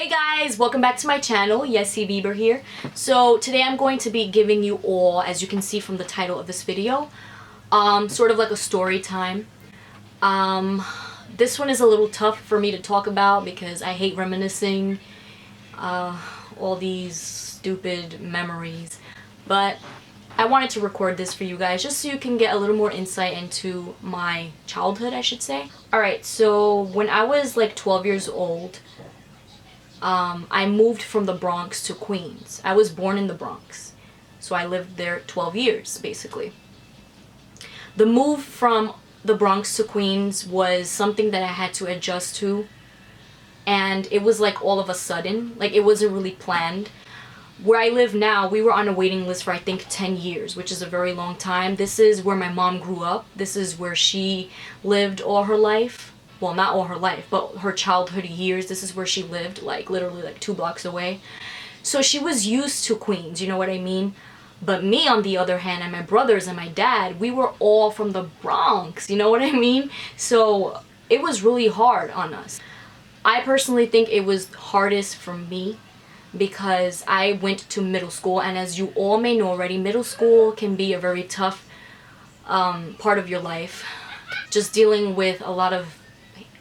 Hey guys, welcome back to my channel. Yessie Bieber here. So today I'm going to be giving you all, as you can see from the title of this video, sort of like a story time. This one is a little tough for me to talk about because I hate reminiscing all these stupid memories, but I wanted to record this for you guys just so you can get a little more insight into my childhood, I should say. Alright, so when I was like 12 years old, I moved from the Bronx to Queens. I was born in the Bronx, so I lived there 12 years, basically. The move from the Bronx to Queens was something that I had to adjust to, and it was like all of a sudden, like it wasn't really planned. Where I live now, we were on a waiting list for I think 10 years, which is a very long time. This is where my mom grew up. This is where she lived all her life. Well, not all her life, but her childhood years. This is where she lived, like literally like 2 blocks away. So she was used to Queens, you know what I mean? But me, on the other hand, and my brothers and my dad, we were all from the Bronx, you know what I mean? So it was really hard on us. I personally think it was hardest for me because I went to middle school, and as you all may know already, middle school can be a very tough part of your life. Just dealing with a lot of,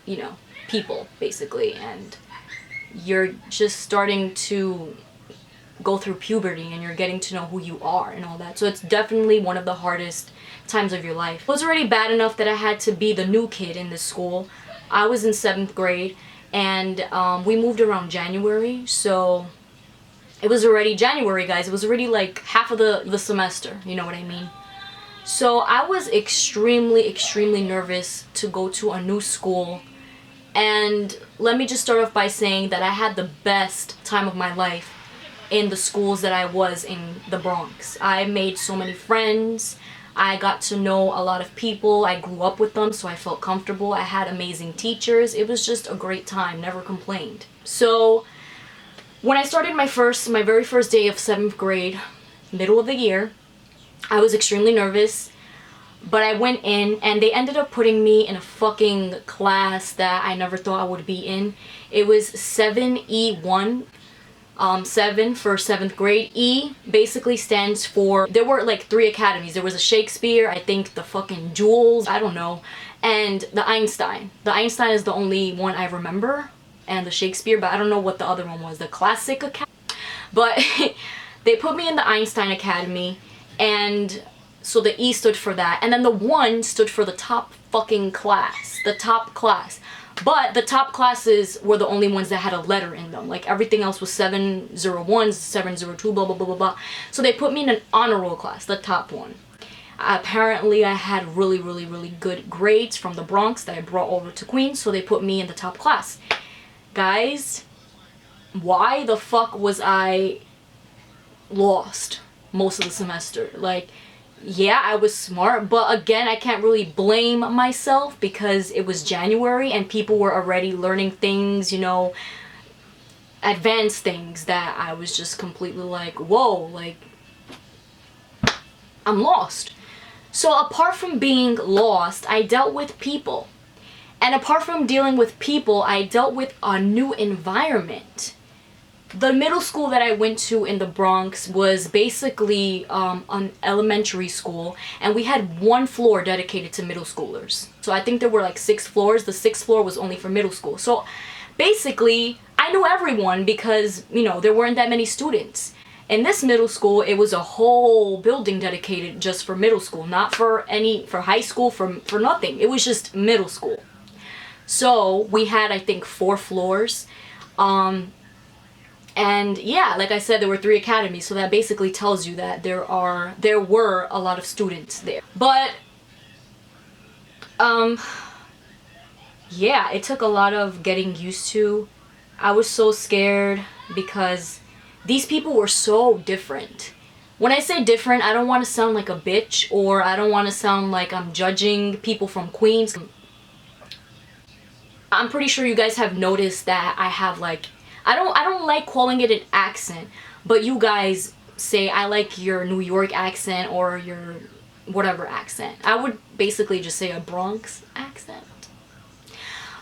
you know, people basically, and you're just starting to go through puberty and you're getting to know who you are and all that. So it's definitely one of the hardest times of your life. It was already bad enough that I had to be the new kid in this school. I was in 7th grade, and we moved around January, so it was already January, guys. It was already like half of the semester, you know what I mean? So I was extremely nervous to go to a new school. And let me just start off by saying that I had the best time of my life in the schools that I was in the Bronx. I made so many friends. I got to know a lot of people. I grew up with them, so I felt comfortable. I had amazing teachers. It was just a great time, never complained. So when I started my very first day of 7th grade, middle of the year, I was extremely nervous. But I went in, and they ended up putting me in a fucking class that I never thought I would be in. It was 7E1, 7 for 7th grade. E basically stands for, there were like 3 academies. There was a Shakespeare, I think the fucking Jules, I don't know, and the Einstein. The Einstein is the only one I remember, and the Shakespeare, but I don't know what the other one was, the Classic Academy. But they put me in the Einstein Academy, and so the E stood for that, and then the 1 stood for the top fucking class, the top class. But the top classes were the only ones that had a letter in them. Like everything else was 701, 702, blah, blah, blah, blah, blah. So they put me in an honor roll class, the top one. Apparently I had really good grades from the Bronx that I brought over to Queens, so they put me in the top class. Guys, why the fuck was I lost most of the semester? Like, yeah, I was smart, but again, I can't really blame myself because it was January and people were already learning things, you know, advanced things that I was just completely like, whoa, like, I'm lost. So apart from being lost, I dealt with people. And apart from dealing with people, I dealt with a new environment. The middle school that I went to in the Bronx was basically an elementary school, and we had 1 floor dedicated to middle schoolers. So I think there were like 6 floors. The 6th floor was only for middle school. So basically, I knew everyone because, you know, there weren't that many students. In this middle school, it was a whole building dedicated just for middle school, not for high school, for nothing. It was just middle school. So we had, I think, 4 floors. And yeah, like I said, there were 3 academies, so that basically tells you that there were a lot of students there. But yeah, it took a lot of getting used to. I was so scared because these people were so different. When I say different, I don't want to sound like a bitch, or I don't want to sound like I'm judging people from Queens. I'm pretty sure you guys have noticed that I have like, I don't like calling it an accent, but you guys say I like your New York accent or your whatever accent. I would basically just say a Bronx accent.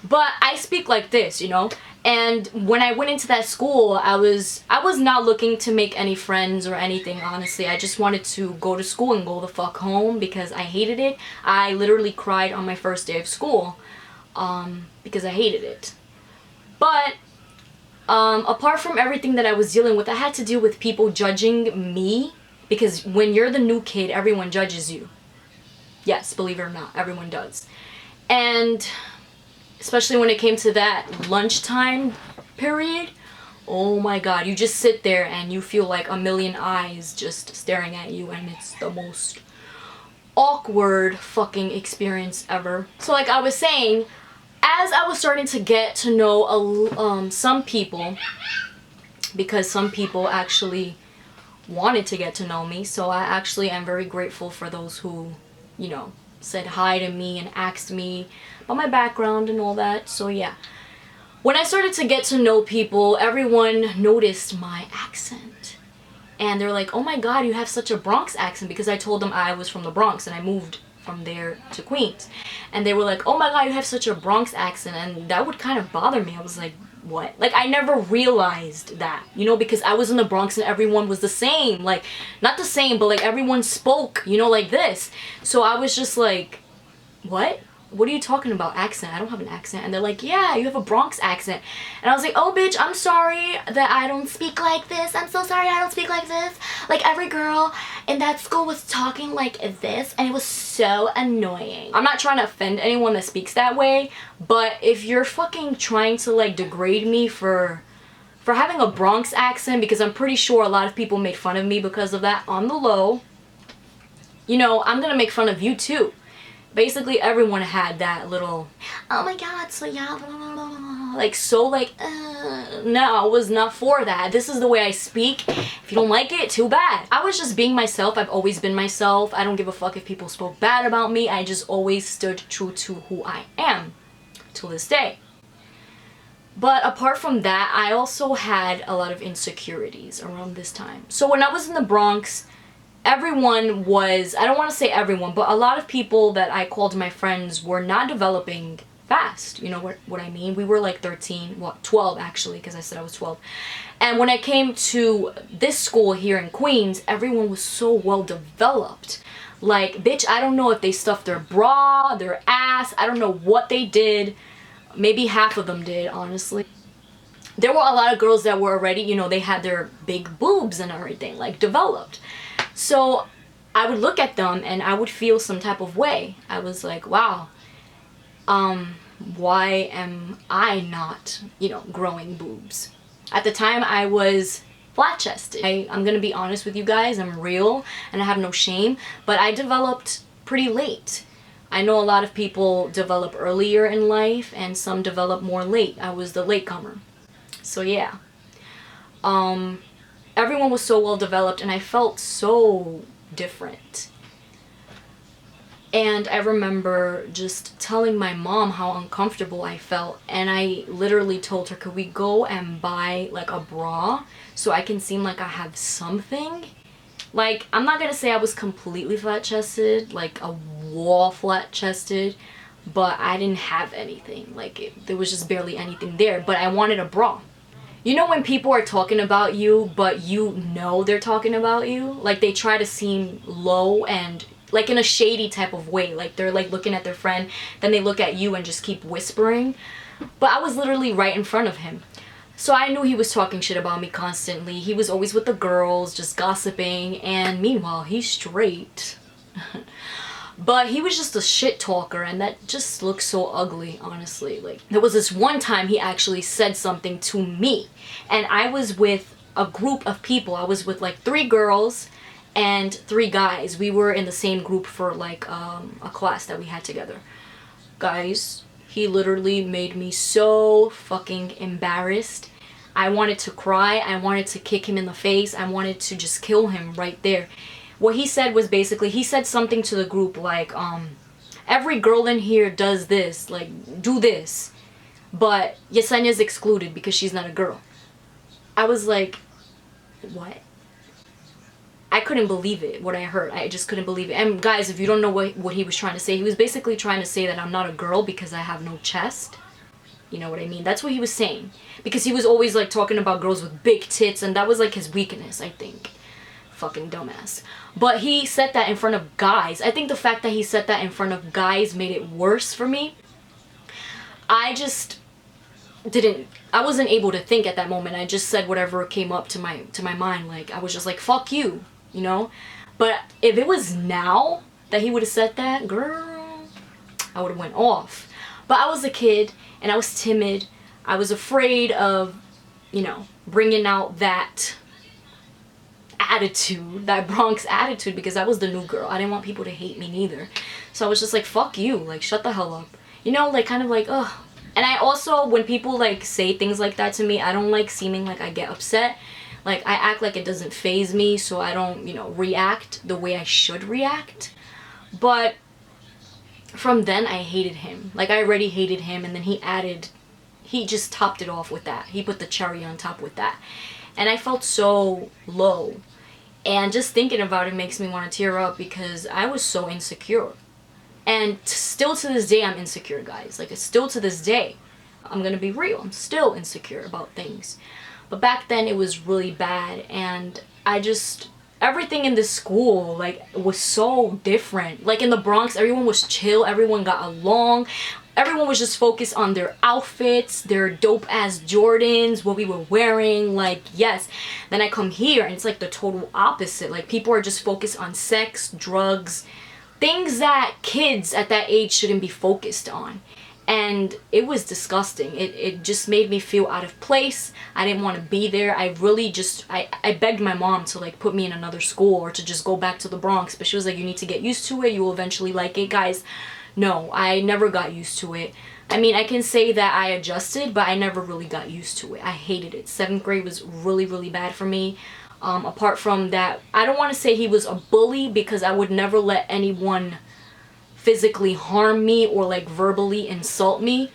But I speak like this, you know, And when I went into that school, I was not looking to make any friends or anything, honestly. I just wanted to go to school and go the fuck home because I hated it. I literally cried on my first day of school because I hated it. But apart from everything that I was dealing with, I had to deal with people judging me, because when you're the new kid, everyone judges you. Yes, believe it or not, everyone does. And especially when it came to that lunchtime period, oh my god, you just sit there and you feel like a million eyes just staring at you, and it's the most awkward fucking experience ever. So like I was saying, as I was starting to get to know some people, because some people actually wanted to get to know me, so I actually am very grateful for those who, you know, said hi to me and asked me about my background and all that. So yeah, when I started to get to know people, everyone noticed my accent. And they're like, oh my god, you have such a Bronx accent, because I told them I was from the Bronx and I moved from there to Queens. And they were like, oh my god, you have such a Bronx accent. And that would kind of bother me. I was like, what? Like, I never realized that, you know, because I was in the Bronx and everyone was the same. Like, not the same, but like everyone spoke, you know, like this. So I was just like, what? What are you talking about? Accent? I don't have an accent. And they're like, yeah, you have a Bronx accent. And I was like, oh bitch, I'm sorry that I don't speak like this. I'm so sorry I don't speak like this. Like, every girl in that school was talking like this, and it was so annoying. I'm not trying to offend anyone that speaks that way, but if you're fucking trying to like degrade me for having a Bronx accent, because I'm pretty sure a lot of people made fun of me because of that on the low, you know, I'm gonna make fun of you too. Basically everyone had that little, oh my god, so yeah, blah, blah, blah, blah. Like, so like, no, I was not for that. This is the way I speak. If you don't like it, too bad. I was just being myself. I've always been myself. I don't give a fuck if people spoke bad about me. I just always stood true to who I am till this day. But apart from that, I also had a lot of insecurities around this time. So when I was in the Bronx, everyone was, I don't want to say everyone, but a lot of people that I called my friends were not developing fast. You know what I mean? We were like 13, well, 12 actually, because I said I was 12. And when I came to this school here in Queens, everyone was so well developed. Like, bitch, I don't know if they stuffed their bra, their ass, I don't know what they did. Maybe half of them did, honestly. There were a lot of girls that were already, you know, they had their big boobs and everything, like, developed. So I would look at them and I would feel some type of way. I was like, wow, why am I not, you know, growing boobs? At the time I was flat-chested. I'm gonna be honest with you guys, I'm real and I have no shame, but I developed pretty late. I know a lot of people develop earlier in life and some develop more late. I was the latecomer. So yeah. Everyone was so well developed and I felt so different. And I remember just telling my mom how uncomfortable I felt, and I literally told her, could we go and buy like a bra so I can seem like I have something? Like, I'm not gonna say I was completely flat-chested, like a wall flat-chested, but I didn't have anything. Like, there was just barely anything there, but I wanted a bra. You know when people are talking about you, but you know they're talking about you? Like, they try to seem low and, like, in a shady type of way. Like, they're, like, looking at their friend, then they look at you and just keep whispering. But I was literally right in front of him. So I knew he was talking shit about me constantly. He was always with the girls, just gossiping. And meanwhile, he's straight. But he was just a shit talker, and that just looks so ugly, honestly. Like, there was this one time he actually said something to me, and I was with a group of people. I was with like 3 girls and 3 guys. We were in the same group for like a class that we had together. Guys, he literally made me so fucking embarrassed. I wanted to cry. I wanted to kick him in the face. I wanted to just kill him right there. What he said was basically, he said something to the group like, every girl in here does this, like, do this, but Yesenia's excluded because she's not a girl. I was like, what? I couldn't believe it, what I heard. I just couldn't believe it. And guys, if you don't know what he was trying to say, he was basically trying to say that I'm not a girl because I have no chest. You know what I mean? That's what he was saying. Because he was always like talking about girls with big tits, and that was like his weakness, I think. Fucking dumbass. But he said that in front of guys. I think the fact that he said that in front of guys made it worse for me. I just I wasn't able to think at that moment. I just said whatever came up to my mind. Like, I was just like, fuck you, you know? But if it was now that he would have said that, girl, I would have went off. But I was a kid, and I was timid. I was afraid of, you know, bringing out that attitude, that Bronx attitude, because I was the new girl. I didn't want people to hate me neither. So I was just like, fuck you, like, shut the hell up. You know, like, kind of like, ugh. And I also, when people like say things like that to me, I don't like seeming like I get upset. Like, I act like it doesn't faze me, so I don't, you know, react the way I should react. But from then, I hated him. Like, I already hated him, and then he just topped it off with that. He put the cherry on top with that. And I felt so low. And just thinking about it makes me want to tear up, because I was so insecure. And still to this day, I'm insecure, guys. Like, still to this day, I'm gonna be real. I'm still insecure about things. But back then, it was really bad. And everything in this school, like, was so different. Like, in the Bronx, everyone was chill. Everyone got along. Everyone was just focused on their outfits, their dope-ass Jordans, what we were wearing, like, yes. Then I come here, and it's like the total opposite. Like, people are just focused on sex, drugs, things that kids at that age shouldn't be focused on. And it was disgusting. It just made me feel out of place. I didn't want to be there. I really just, I begged my mom to, like, put me in another school or to just go back to the Bronx. But she was like, you need to get used to it. You will eventually like it. Guys, no, I never got used to it. I mean, I can say that I adjusted, but I never really got used to it. I hated it. 7th grade was really, really bad for me. Apart from that, I don't want to say he was a bully, because I would never let anyone physically harm me or, like, verbally insult me.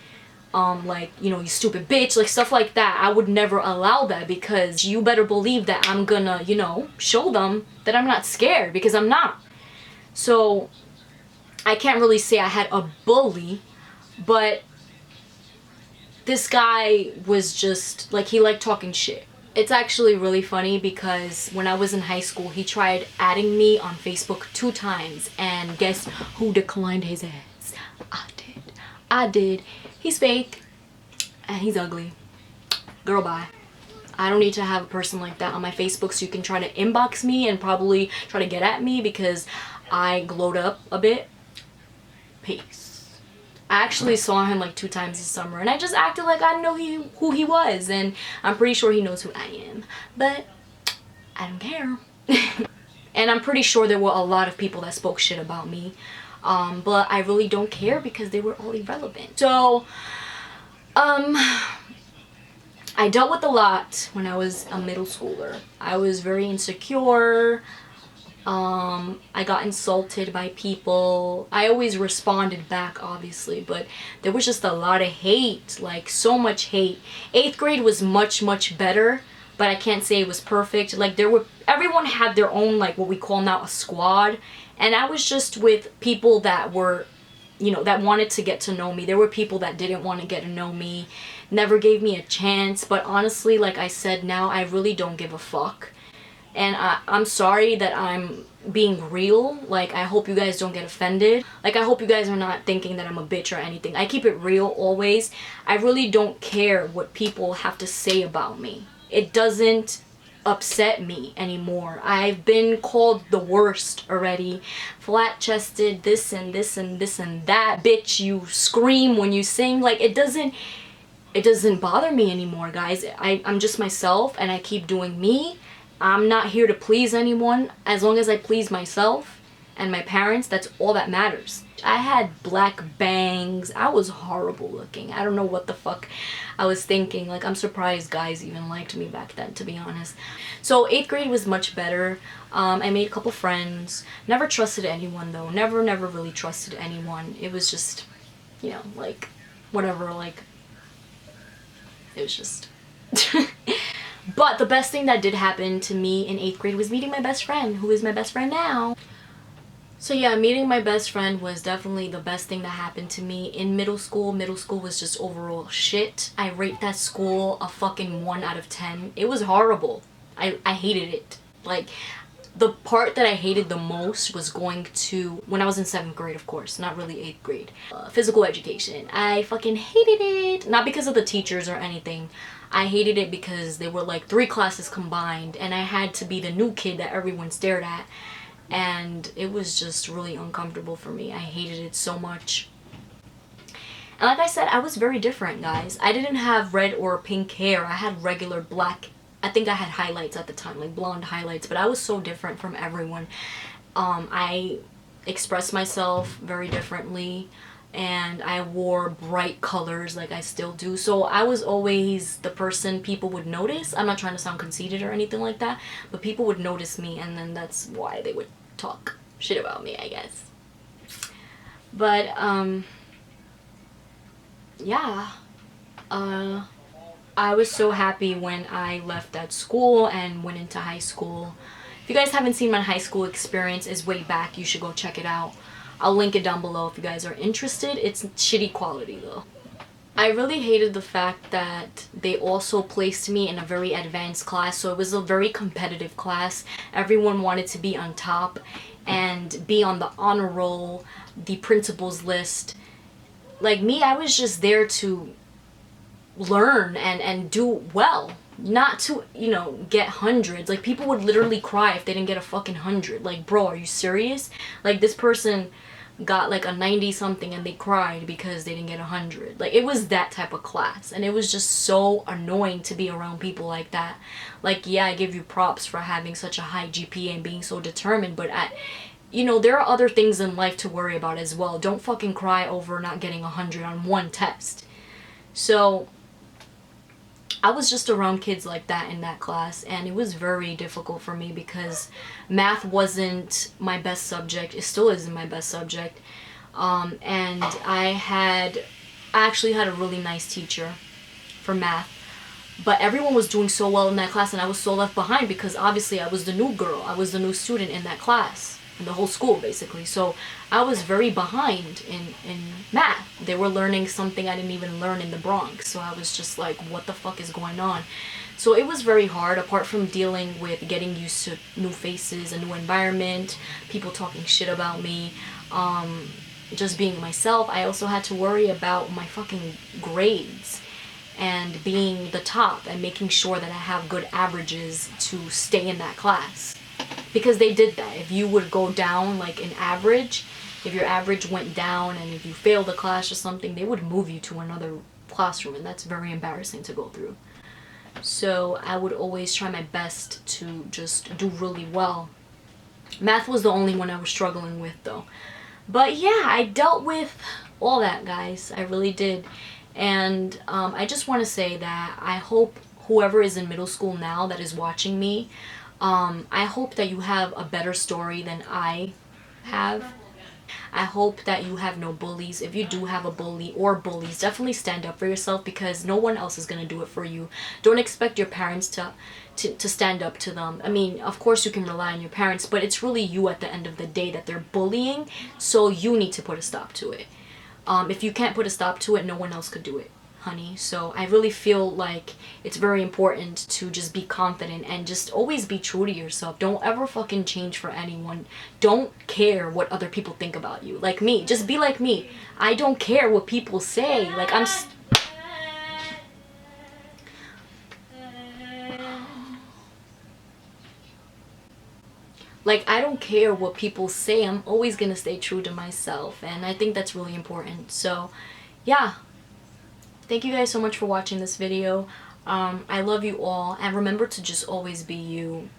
Like, you know, you stupid bitch, like, stuff like that. I would never allow that, because you better believe that I'm gonna, you know, show them that I'm not scared, because I'm not. So I can't really say I had a bully, but this guy was just, like, he liked talking shit. It's actually really funny, because when I was in high school, he tried adding me on Facebook 2 times, and guess who declined his ass? I did. He's fake, and he's ugly. Girl, bye. I don't need to have a person like that on my Facebook, so you can try to inbox me and probably try to get at me, because I glowed up a bit. Peace. I actually saw him like 2 times this summer, and I just acted like I know who he was, and I'm pretty sure he knows who I am, but I don't care. And I'm pretty sure there were a lot of people that spoke shit about me, but I really don't care, because they were all irrelevant. So, I dealt with a lot when I was a middle schooler. I was very insecure. I got insulted by people. I always responded back, obviously, but there was just a lot of hate, like, so much hate. 8th grade was much, much better, but I can't say it was perfect. Like, everyone had their own, like, what we call now a squad, and I was just with people that were, you know, that wanted to get to know me. There were people that didn't want to get to know me, never gave me a chance, but honestly, like I said, now I really don't give a fuck. And I'm sorry that I'm being real. Like, I hope you guys don't get offended. Like, I hope you guys are not thinking that I'm a bitch or anything. I keep it real always. I really don't care what people have to say about me. It doesn't upset me anymore. I've been called the worst already. Flat-chested, this and this and this and that. Bitch, you scream when you sing. Like, it doesn't bother me anymore, guys. I'm just myself, and I keep doing me. I'm not here to please anyone. As long as I please myself and my parents, that's all that matters. I had black bangs. I was horrible looking. I don't know what the fuck I was thinking. Like, I'm surprised guys even liked me back then, to be honest. So 8th grade was much better. I made a couple friends. Never trusted anyone, though. Never really trusted anyone. It was just, you know, like, whatever, like, it was just... But the best thing that did happen to me in 8th grade was meeting my best friend, who is my best friend now. So yeah, meeting my best friend was definitely the best thing that happened to me in middle school. Middle school was just overall shit. I rate that school a fucking 1 out of 10. It was horrible. I hated it. Like, the part that I hated the most was going to, when I was in 7th grade, of course, not really 8th grade, physical education. I fucking hated it. Not because of the teachers or anything. I hated it because they were like 3 classes combined and I had to be the new kid that everyone stared at. And it was just really uncomfortable for me. I hated it so much. And like I said, I was very different, guys. I didn't have red or pink hair. I had regular black. I think I had highlights at the time, like blonde highlights, but I was so different from everyone. I expressed myself very differently, and I wore bright colors like I still do. So I was always the person people would notice. I'm not trying to sound conceited or anything like that, but people would notice me, and then that's why they would talk shit about me, I guess. But, yeah. I was so happy when I left that school and went into high school. If you guys haven't seen my high school experience, it's way back. You should go check it out. I'll link it down below if you guys are interested. It's shitty quality though. I really hated the fact that they also placed me in a very advanced class, so it was a very competitive class. Everyone wanted to be on top and be on the honor roll, the principal's list. Like me, I was just there to learn and do well, not to, you know, get hundreds. Like, people would literally cry if they didn't get a fucking 100. Like, bro, are you serious? Like, this person got like a 90 something and they cried because they didn't get 100. Like, it was that type of class, and it was just so annoying to be around people like that. Like, yeah, I give you props for having such a high GPA and being so determined, but you know, there are other things in life to worry about as well. Don't fucking cry over not getting 100 on one test. So I was just around kids like that in that class, and it was very difficult for me because math wasn't my best subject. It still isn't my best subject. And I actually had a really nice teacher for math, but everyone was doing so well in that class and I was so left behind because obviously I was the new girl. I was the new student in that class, in the whole school basically. So I was very behind in math. They were learning something I didn't even learn in the Bronx. So I was just like, what the fuck is going on? So it was very hard, apart from dealing with getting used to new faces, a new environment, people talking shit about me, just being myself. I also had to worry about my fucking grades and being the top and making sure that I have good averages to stay in that class. Because they did that. If you would go down like an average, if your average went down and if you failed a class or something, they would move you to another classroom, and that's very embarrassing to go through. So I would always try my best to just do really well. Math was the only one I was struggling with though. But yeah, I dealt with all that, guys. I really did. And I just want to say that I hope whoever is in middle school now that is watching me, I hope that you have a better story than I have. I hope that you have no bullies. If you do have a bully or bullies, definitely stand up for yourself, because no one else is going to do it for you. Don't expect your parents to stand up to them. I mean, of course you can rely on your parents, but it's really you at the end of the day that they're bullying, so you need to put a stop to it. If you can't put a stop to it, no one else could do it, honey. So I really feel like it's very important to just be confident and just always be true to yourself. Don't ever fucking change for anyone. Don't care what other people think about you. Like me, just be like me. I don't care what people say. Like I don't care what people say. I'm always gonna stay true to myself, and I think that's really important. So yeah, thank you guys so much for watching this video. I love you all, and remember to just always be you,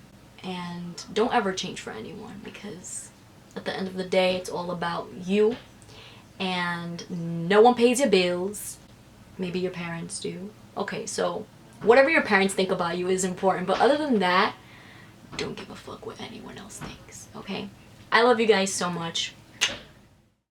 and don't ever change for anyone, because at the end of the day it's all about you, and no one pays your bills. Maybe your parents do. Okay, so whatever your parents think about you is important, but other than that, don't give a fuck what anyone else thinks, okay? I love you guys so much.